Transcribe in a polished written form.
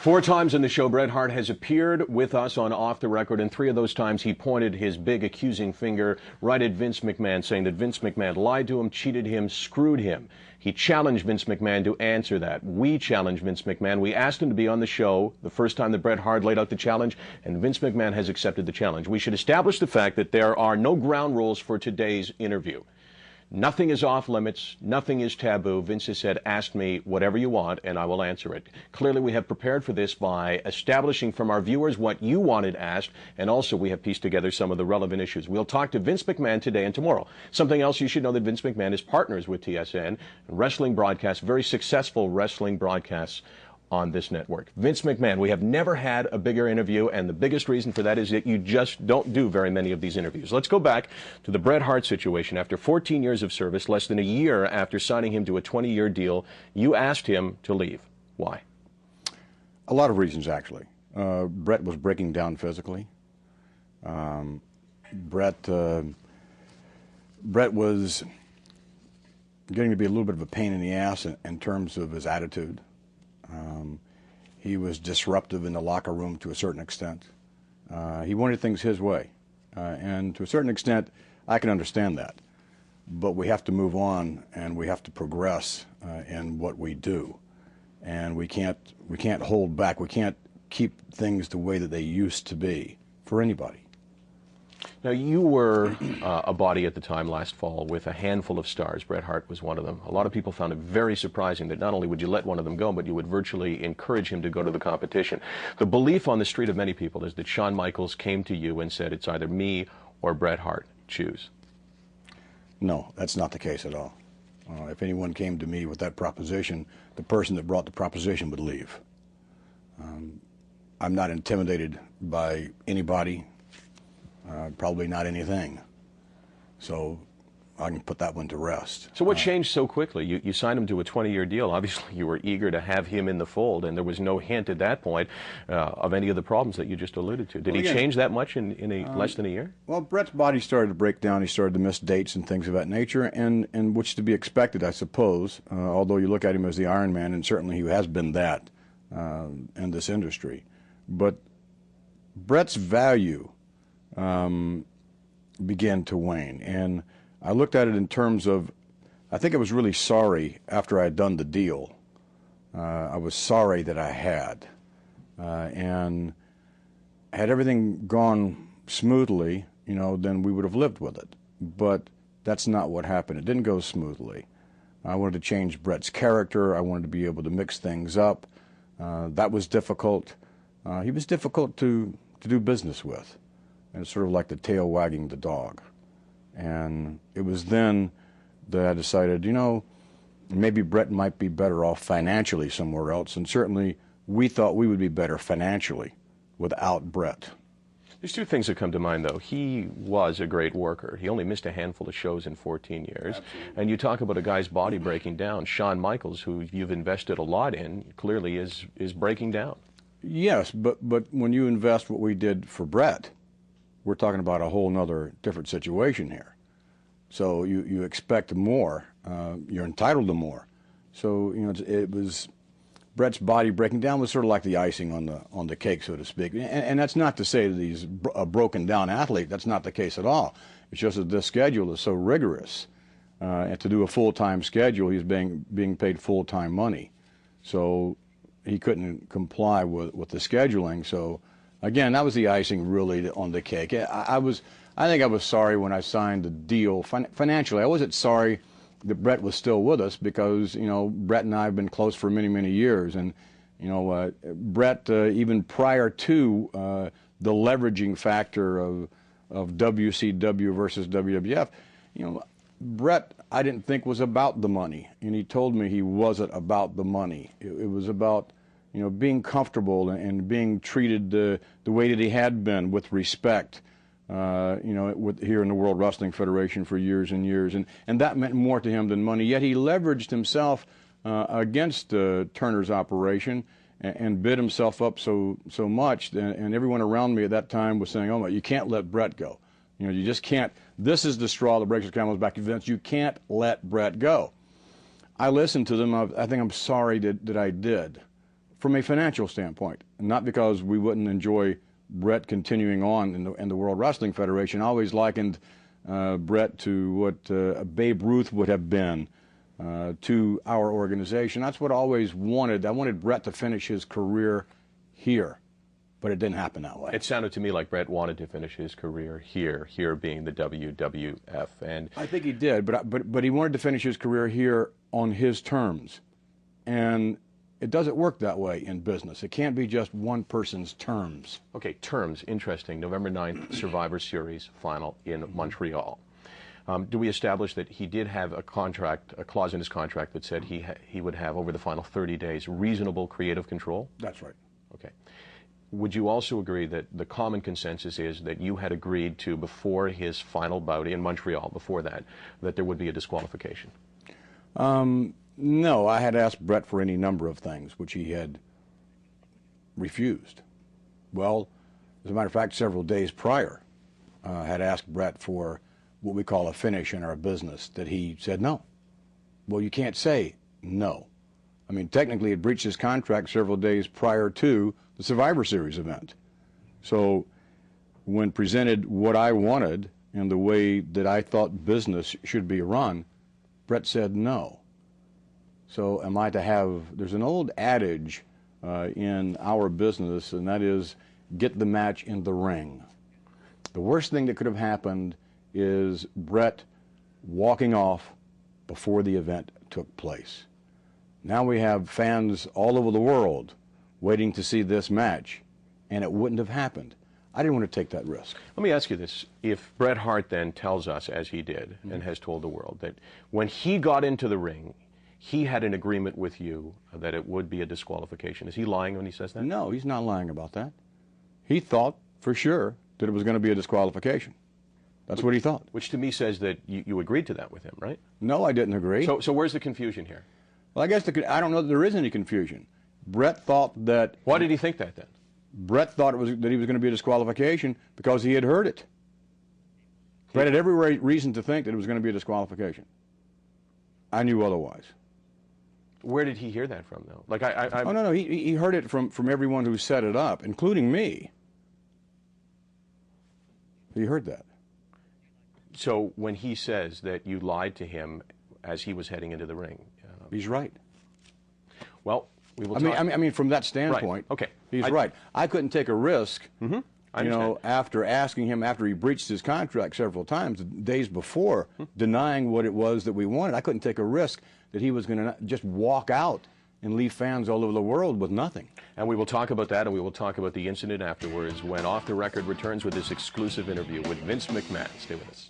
4 times in the show, Bret Hart has appeared with us on Off the Record, and 3 of those times he pointed his big accusing finger right at Vince McMahon, saying that Vince McMahon lied to him, cheated him, screwed him. He challenged Vince McMahon to answer that. We challenged Vince McMahon. We asked him to be on the show the first time that Bret Hart laid out the challenge, and Vince McMahon has accepted the challenge. We should establish the fact that there are no ground rules for today's interview. Nothing is off limits. Nothing is taboo. Vince has said, ask me whatever you want, and I will answer it. Clearly, we have prepared for this by establishing from our viewers what you wanted asked, and also we have pieced together some of the relevant issues. We'll talk to Vince McMahon today and tomorrow. Something else you should know, that Vince McMahon is partners with TSN, wrestling broadcasts, very successful wrestling broadcasts on this network. Vince McMahon, we have never had a bigger interview, and the biggest reason for that is that you just don't do very many of these interviews. Let's go back to the Bret Hart situation. After 14 years of service, less than a year after signing him to a 20-year deal, you asked him to leave. Why? A lot of reasons, actually. Bret was breaking down physically. Bret was getting to be a little bit of a pain in the ass in terms of his attitude. He was disruptive in the locker room to a certain extent. He wanted things his way. And to a certain extent, I can understand that. But we have to move on, and we have to progress in what we do. And we can't hold back. We can't keep things the way that they used to be for anybody. Now, you were a body at the time last fall with a handful of stars. Bret Hart was one of them. A lot of people found it very surprising that not only would you let one of them go, but you would virtually encourage him to go to the competition. The belief on the street of many people is that Shawn Michaels came to you and said, it's either me or Bret Hart. Choose. No, that's not the case at all. If anyone came to me with that proposition, the person that brought the proposition would leave. I'm not intimidated by anybody. Probably not anything. So I can put that one to rest. So what changed so quickly? You signed him to a 20-year deal. Obviously, you were eager to have him in the fold, and there was no hint at that point of any of the problems that you just alluded to. Did he change that much in less than a year? Well, Bret's body started to break down. He started to miss dates and things of that nature, and which to be expected, I suppose, although you look at him as the Iron Man, and certainly he has been that in this industry. But Bret's value began to wane, and I looked at it in terms of, I think I was really sorry after I had done the deal. I was sorry that I had, and had everything gone smoothly, you know, then we would have lived with it. But that's not what happened. It didn't go smoothly. I wanted to change Bret's character. I wanted to be able to mix things up. That was difficult. He was difficult to do business with. And it's sort of like the tail wagging the dog. And it was then that I decided, you know, maybe Bret might be better off financially somewhere else. And certainly we thought we would be better financially without Bret. There's 2 things that come to mind, though. He was a great worker. He only missed a handful of shows in 14 years. Absolutely. And you talk about a guy's body breaking down. Shawn Michaels, who you've invested a lot in, clearly is breaking down. Yes, but when you invest what we did for Bret, we're talking about a whole nother different situation here. So you expect more. You're entitled to more. So, you know, it was Bret's body breaking down was sort of like the icing on the cake, so to speak. And that's not to say that he's a broken down athlete. That's not the case at all. It's just that this schedule is so rigorous. And to do a full-time schedule, he's being paid full-time money. So he couldn't comply with the scheduling. So again, that was the icing really on the cake. I think I was sorry when I signed the deal financially. I wasn't sorry that Bret was still with us because, you know, Bret and I have been close for many, many years. And, you know, Bret, even prior to the leveraging factor of WCW versus WWF, you know, Bret, I didn't think was about the money. And he told me he wasn't about the money. It was about, you know, being comfortable and being treated the way that he had been, with respect, you know, here in the World Wrestling Federation for years and years. And that meant more to him than money. Yet he leveraged himself against Turner's operation and bid himself up so much. And everyone around me at that time was saying, oh, my, you can't let Bret go. You know, you just can't. This is the straw that breaks the camel's back. Vince, you can't let Bret go. I listened to them. I think I'm sorry that I did. from a financial standpoint, not because we wouldn't enjoy Brett continuing on in the World Wrestling Federation. I always likened Brett to what Babe Ruth would have been to our organization. That's what I always wanted. I wanted Brett to finish his career here, but it didn't happen that way. It sounded to me like Brett wanted to finish his career here being the WWF. And I think he did, but he wanted to finish his career here on his terms. And it doesn't work that way in business. It can't be just one person's terms. okay, terms, interesting. November 9th, Survivor Series final in Montreal. Do we establish that he did have a clause in his contract that said he would have, over the final 30 days, reasonable creative control? That's right. Okay. Would you also agree that the common consensus is that you had agreed to, before his final bout in Montreal, before that there would be a disqualification? No, I had asked Brett for any number of things, which he had refused. Well, as a matter of fact, several days prior, I had asked Brett for what we call a finish in our business, that he said no. Well, you can't say no. I mean, technically, it breached his contract several days prior to the Survivor Series event. So when presented what I wanted and the way that I thought business should be run, Brett said no. So am I to have, there's an old adage in our business, and that is, get the match in the ring. The worst thing that could have happened is Brett walking off before the event took place. Now we have fans all over the world waiting to see this match, and it wouldn't have happened. I didn't want to take that risk. Let me ask you this. If Bret Hart then tells us, as he did, and has told the world, that when he got into the ring, he had an agreement with you that it would be a disqualification. Is he lying when he says that? No, he's not lying about that. He thought for sure that it was going to be a disqualification. That's what he thought. Which to me says that you agreed to that with him, right? No, I didn't agree. So where's the confusion here? Well, I guess I don't know that there is any confusion. Brett thought that... Why did he think that then? Brett thought that he was going to be a disqualification because he had heard it. Brett had every reason to think that it was going to be a disqualification. I knew otherwise. Where did he hear that from, though? Like Oh, no, he heard it from everyone who set it up, including me. He heard that. So when he says that you lied to him as he was heading into the ring... he's right. Well, we will I mean, from that standpoint, right. Okay. He's right. I couldn't take a risk, after asking him, after he breached his contract several times, days before, denying what it was that we wanted. I couldn't take a risk that he was going to just walk out and leave fans all over the world with nothing. And we will talk about that, and we will talk about the incident afterwards when Off the Record returns with this exclusive interview with Vince McMahon. Stay with us.